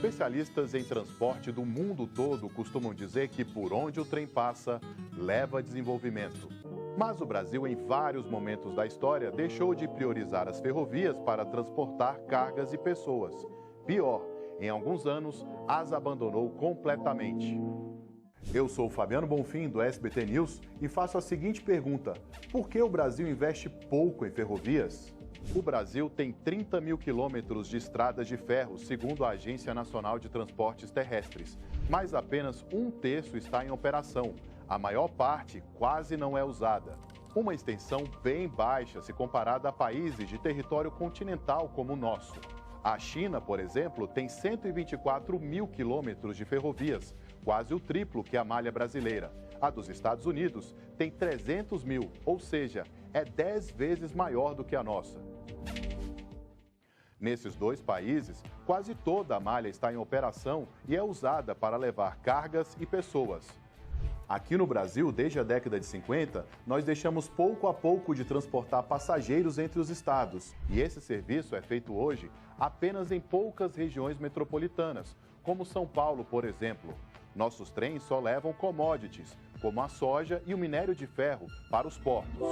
Especialistas em transporte do mundo todo costumam dizer que por onde o trem passa, leva desenvolvimento. Mas o Brasil, em vários momentos da história, deixou de priorizar as ferrovias para transportar cargas e pessoas. Pior, em alguns anos, as abandonou completamente. Eu sou Fabiano Bonfim, do SBT News, e faço a seguinte pergunta: por que o Brasil investe pouco em ferrovias? O Brasil tem 30 mil quilômetros de estradas de ferro, segundo a Agência Nacional de Transportes Terrestres, mas apenas um terço está em operação. A maior parte quase não é usada. Uma extensão bem baixa se comparada a países de território continental como o nosso. A China, por exemplo, tem 124 mil quilômetros de ferrovias, quase o triplo que a malha brasileira. A dos Estados Unidos tem 300 mil, ou seja, é 10 vezes maior do que a nossa. Nesses dois países, quase toda a malha está em operação e é usada para levar cargas e pessoas. Aqui no Brasil, desde a década de 50, nós deixamos pouco a pouco de transportar passageiros entre os estados. E esse serviço é feito hoje apenas em poucas regiões metropolitanas, como São Paulo, por exemplo. Nossos trens só levam commodities, como a soja e o minério de ferro, para os portos.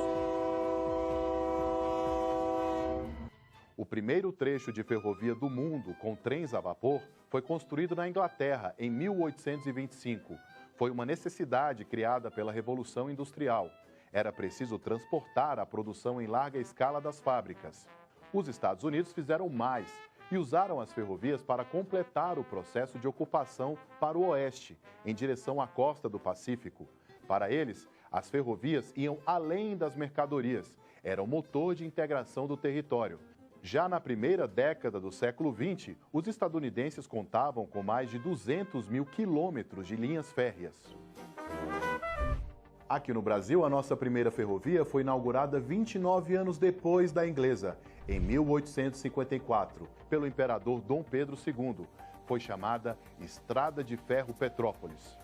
O primeiro trecho de ferrovia do mundo com trens a vapor foi construído na Inglaterra em 1825. Foi uma necessidade criada pela Revolução Industrial. Era preciso transportar a produção em larga escala das fábricas. Os Estados Unidos fizeram mais e usaram as ferrovias para completar o processo de ocupação para o oeste, em direção à costa do Pacífico. Para eles, as ferrovias iam além das mercadorias, eram motor de integração do território. Já na primeira década do século XX, os estadunidenses contavam com mais de 200 mil quilômetros de linhas férreas. Aqui no Brasil, a nossa primeira ferrovia foi inaugurada 29 anos depois da inglesa, em 1854, pelo imperador Dom Pedro II. Foi chamada Estrada de Ferro Petrópolis.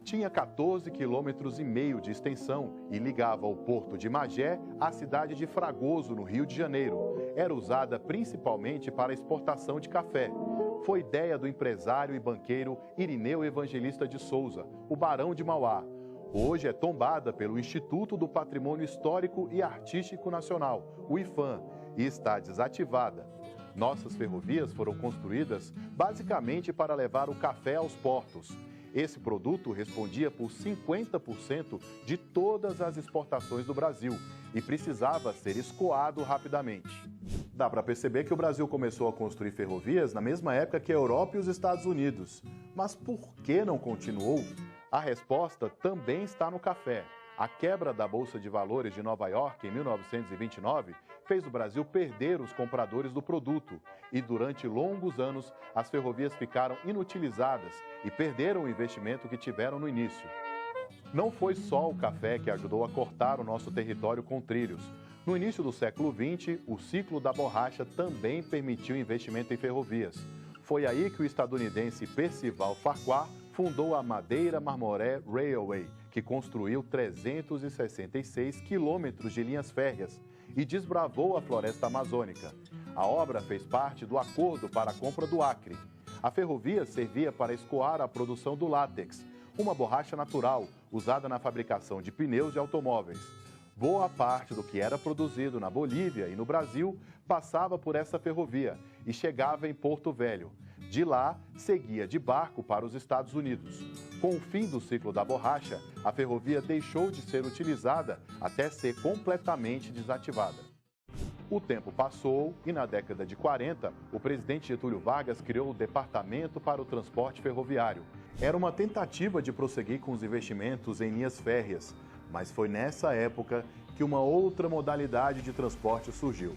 Tinha 14,5 km de extensão e ligava o porto de Magé à cidade de Fragoso, no Rio de Janeiro. Era usada principalmente para exportação de café. Foi ideia do empresário e banqueiro Irineu Evangelista de Souza, o Barão de Mauá. Hoje é tombada pelo Instituto do Patrimônio Histórico e Artístico Nacional, o IPHAN, e está desativada. Nossas ferrovias foram construídas basicamente para levar o café aos portos. Esse produto respondia por 50% de todas as exportações do Brasil e precisava ser escoado rapidamente. Dá para perceber que o Brasil começou a construir ferrovias na mesma época que a Europa e os Estados Unidos. Mas por que não continuou? A resposta também está no café. A quebra da Bolsa de Valores de Nova York em 1929 fez o Brasil perder os compradores do produto e durante longos anos as ferrovias ficaram inutilizadas e perderam o investimento que tiveram no início. Não foi só o café que ajudou a cortar o nosso território com trilhos. No início do século XX, o ciclo da borracha também permitiu investimento em ferrovias. Foi aí que o estadunidense Percival Farquhar fundou a Madeira Marmoré Railway, que construiu 366 quilômetros de linhas férreas e desbravou a floresta amazônica. A obra fez parte do acordo para a compra do Acre. A ferrovia servia para escoar a produção do látex, uma borracha natural usada na fabricação de pneus de automóveis. Boa parte do que era produzido na Bolívia e no Brasil passava por essa ferrovia e chegava em Porto Velho. De lá, seguia de barco para os Estados Unidos. Com o fim do ciclo da borracha, a ferrovia deixou de ser utilizada até ser completamente desativada. O tempo passou e, na década de 40, o presidente Getúlio Vargas criou o Departamento para o Transporte Ferroviário. Era uma tentativa de prosseguir com os investimentos em linhas férreas, mas foi nessa época que uma outra modalidade de transporte surgiu.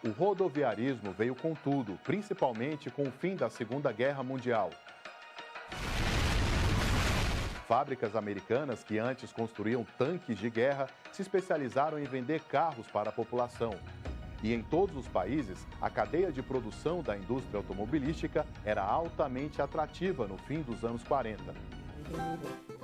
O rodoviarismo veio com tudo, principalmente com o fim da Segunda Guerra Mundial. Fábricas americanas que antes construíam tanques de guerra se especializaram em vender carros para a população. E em todos os países, a cadeia de produção da indústria automobilística era altamente atrativa no fim dos anos 40.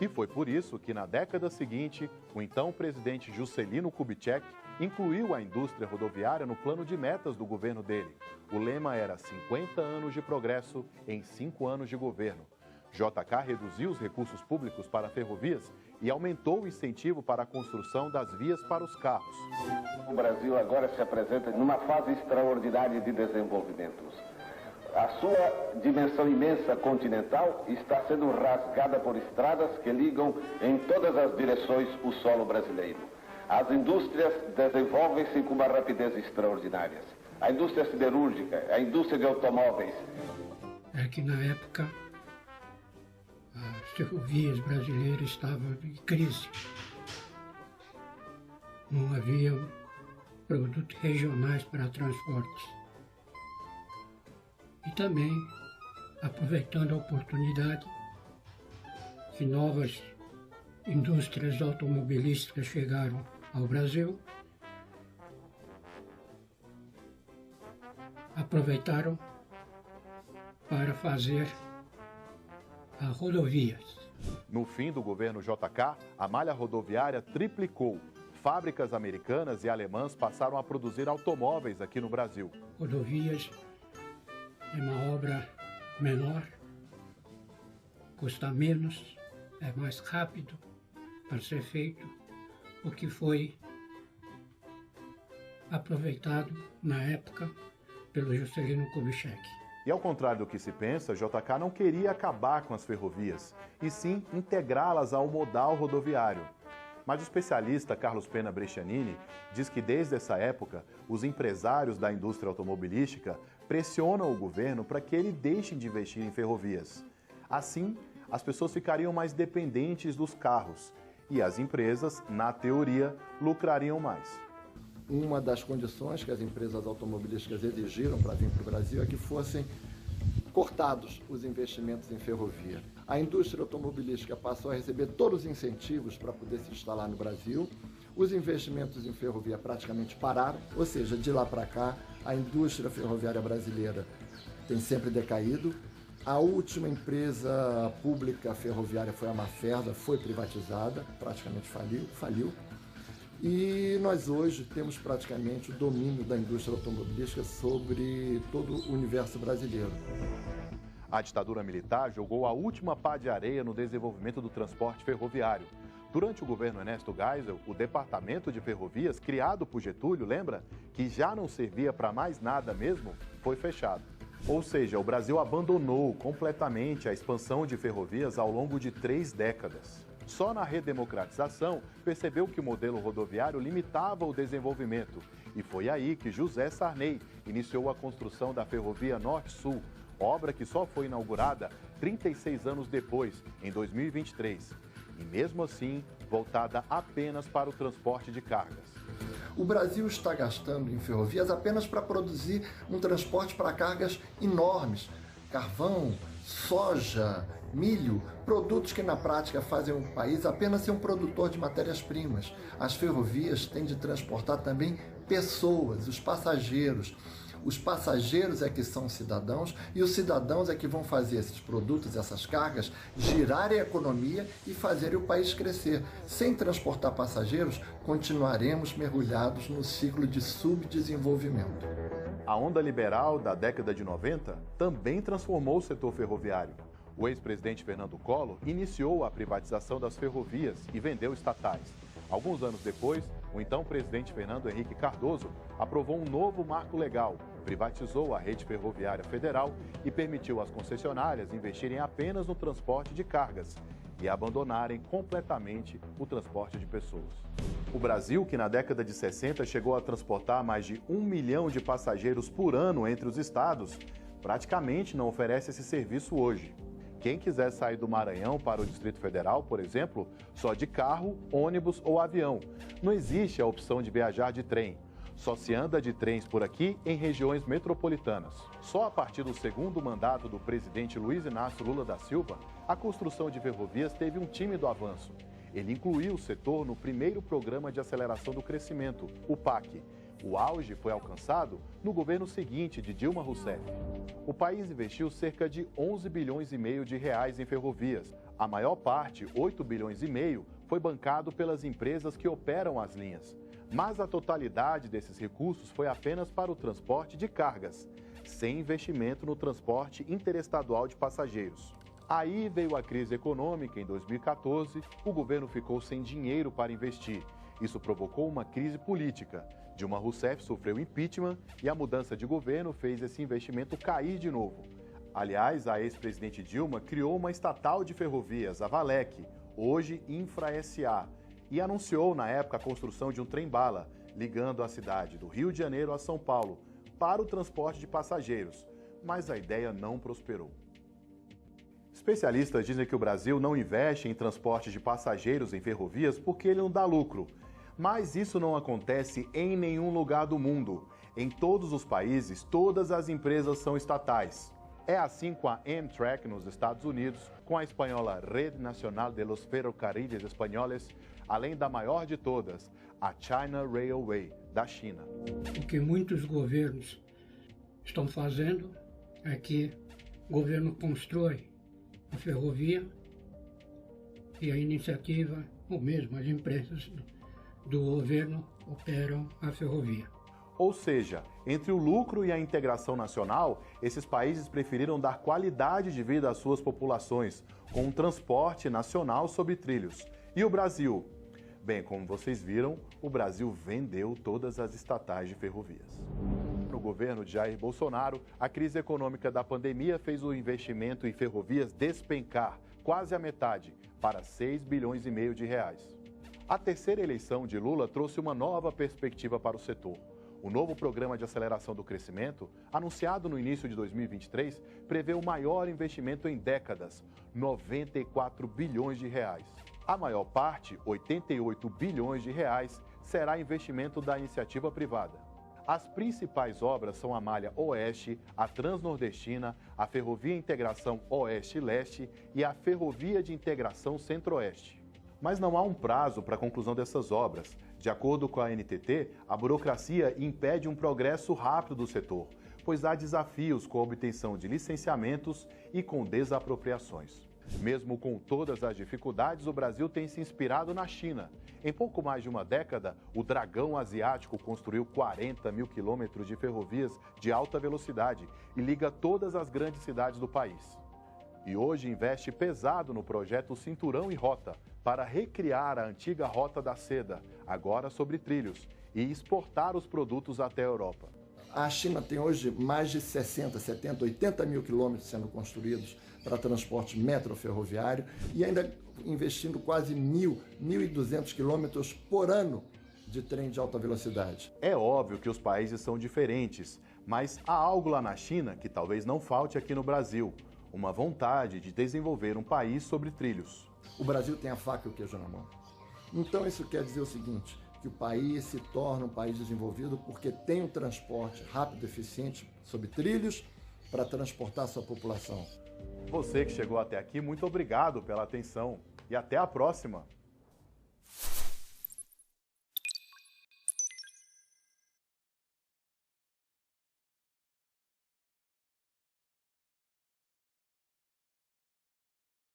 E foi por isso que, na década seguinte, o então presidente Juscelino Kubitschek incluiu a indústria rodoviária no plano de metas do governo dele. O lema era 50 anos de progresso em 5 anos de governo. JK reduziu os recursos públicos para ferrovias e aumentou o incentivo para a construção das vias para os carros. O Brasil agora se apresenta numa fase extraordinária de desenvolvimento. A sua dimensão imensa continental está sendo rasgada por estradas que ligam em todas as direções o solo brasileiro. As indústrias desenvolvem-se com uma rapidez extraordinária. A indústria siderúrgica, a indústria de automóveis. É que na época as ferrovias brasileiras estavam em crise. Não havia produtos regionais para transportes. E também, aproveitando a oportunidade que novas indústrias automobilísticas chegaram ao Brasil, aproveitaram para fazer rodovias. No fim do governo JK, a malha rodoviária triplicou. Fábricas americanas e alemãs passaram a produzir automóveis aqui no Brasil. Rodovias é uma obra menor, custa menos, é mais rápido para ser feito, o que foi aproveitado na época pelo Juscelino Kubitschek. E ao contrário do que se pensa, JK não queria acabar com as ferrovias, e sim integrá-las ao modal rodoviário. Mas o especialista Carlos Pena Brescianini diz que desde essa época, os empresários da indústria automobilística pressionam o governo para que ele deixe de investir em ferrovias. Assim, as pessoas ficariam mais dependentes dos carros e as empresas, na teoria, lucrariam mais. Uma das condições que as empresas automobilísticas exigiram para vir para o Brasil é que fossem cortados os investimentos em ferrovia. A indústria automobilística passou a receber todos os incentivos para poder se instalar no Brasil. Os investimentos em ferrovia praticamente pararam, ou seja, de lá para cá, a indústria ferroviária brasileira tem sempre decaído. A última empresa pública ferroviária foi a Maferda, foi privatizada, praticamente faliu. E nós hoje temos praticamente o domínio da indústria automobilística sobre todo o universo brasileiro. A ditadura militar jogou a última pá de areia no desenvolvimento do transporte ferroviário. Durante o governo Ernesto Geisel, o Departamento de Ferrovias, criado por Getúlio, lembra? Que já não servia para mais nada mesmo, foi fechado. Ou seja, o Brasil abandonou completamente a expansão de ferrovias ao longo de 3 décadas. Só na redemocratização percebeu que o modelo rodoviário limitava o desenvolvimento. E foi aí que José Sarney iniciou a construção da Ferrovia Norte-Sul, obra que só foi inaugurada 36 anos depois, em 2023. E mesmo assim, voltada apenas para o transporte de cargas. O Brasil está gastando em ferrovias apenas para produzir um transporte para cargas enormes. Carvão, soja, milho, produtos que na prática fazem o país apenas ser um produtor de matérias-primas. As ferrovias têm de transportar também pessoas, os passageiros. Os passageiros é que são cidadãos e os cidadãos é que vão fazer esses produtos, essas cargas, girarem a economia e fazerem o país crescer. Sem transportar passageiros, continuaremos mergulhados no ciclo de subdesenvolvimento. A onda liberal da década de 90 também transformou o setor ferroviário. O ex-presidente Fernando Collor iniciou a privatização das ferrovias e vendeu estatais. Alguns anos depois, o então presidente Fernando Henrique Cardoso aprovou um novo marco legal, privatizou a rede ferroviária federal e permitiu às concessionárias investirem apenas no transporte de cargas e abandonarem completamente o transporte de pessoas. O Brasil, que na década de 60 chegou a transportar mais de 1 milhão de passageiros por ano entre os estados, praticamente não oferece esse serviço hoje. Quem quiser sair do Maranhão para o Distrito Federal, por exemplo, só de carro, ônibus ou avião. Não existe a opção de viajar de trem. Só se anda de trens por aqui em regiões metropolitanas. Só a partir do segundo mandato do presidente Luiz Inácio Lula da Silva, a construção de ferrovias teve um tímido avanço. Ele incluiu o setor no primeiro Programa de Aceleração do Crescimento, o PAC. O auge foi alcançado no governo seguinte de Dilma Rousseff. O país investiu cerca de 11 bilhões e meio de reais em ferrovias, A maior parte, 8,5 bilhões, foi bancado pelas empresas que operam as linhas. Mas a totalidade desses recursos foi apenas para o transporte de cargas, sem investimento no transporte interestadual de passageiros. Aí veio a crise econômica em 2014, o governo ficou sem dinheiro para investir. Isso provocou uma crise política. Dilma Rousseff sofreu impeachment e a mudança de governo fez esse investimento cair de novo. Aliás, a ex-presidente Dilma criou uma estatal de ferrovias, a Valec, hoje Infra SA, e anunciou na época a construção de um trem-bala, ligando a cidade do Rio de Janeiro a São Paulo, para o transporte de passageiros, mas a ideia não prosperou. Especialistas dizem que o Brasil não investe em transporte de passageiros em ferrovias porque ele não dá lucro. Mas isso não acontece em nenhum lugar do mundo. Em todos os países, todas as empresas são estatais. É assim com a Amtrak nos Estados Unidos, com a espanhola Red Nacional de los Ferrocarriles Espanhóles, além da maior de todas, a China Railway, da China. O que muitos governos estão fazendo é que o governo constrói a ferrovia e a iniciativa, ou mesmo as empresas do governo operam a ferrovia. Ou seja, entre o lucro e a integração nacional, esses países preferiram dar qualidade de vida às suas populações, com um transporte nacional sobre trilhos. E o Brasil? Bem, como vocês viram, o Brasil vendeu todas as estatais de ferrovias. No governo de Jair Bolsonaro, a crise econômica da pandemia fez o investimento em ferrovias despencar, quase a metade, para 6,5 bilhões de reais. A terceira eleição de Lula trouxe uma nova perspectiva para o setor. O novo programa de aceleração do crescimento, anunciado no início de 2023, prevê o maior investimento em décadas, 94 bilhões de reais. A maior parte, 88 bilhões de reais, será investimento da iniciativa privada. As principais obras são a Malha Oeste, a Transnordestina, a Ferrovia Integração Oeste-Leste e a Ferrovia de Integração Centro-Oeste. Mas não há um prazo para a conclusão dessas obras. De acordo com a NTT, a burocracia impede um progresso rápido do setor, pois há desafios com a obtenção de licenciamentos e com desapropriações. Mesmo com todas as dificuldades, o Brasil tem se inspirado na China. Em pouco mais de uma década, o Dragão Asiático construiu 40 mil quilômetros de ferrovias de alta velocidade e liga todas as grandes cidades do país. E hoje investe pesado no projeto Cinturão e Rota, para recriar a antiga Rota da Seda, agora sobre trilhos, e exportar os produtos até a Europa. A China tem hoje mais de 60, 70, 80 mil quilômetros sendo construídos para transporte metroferroviário e ainda investindo quase 1.200 quilômetros por ano de trem de alta velocidade. É óbvio que os países são diferentes, mas há algo lá na China que talvez não falte aqui no Brasil, uma vontade de desenvolver um país sobre trilhos. O Brasil tem a faca e o queijo na mão. Então isso quer dizer o seguinte, que o país se torna um país desenvolvido porque tem um transporte rápido e eficiente sobre trilhos para transportar sua população. Você que chegou até aqui, muito obrigado pela atenção e até a próxima!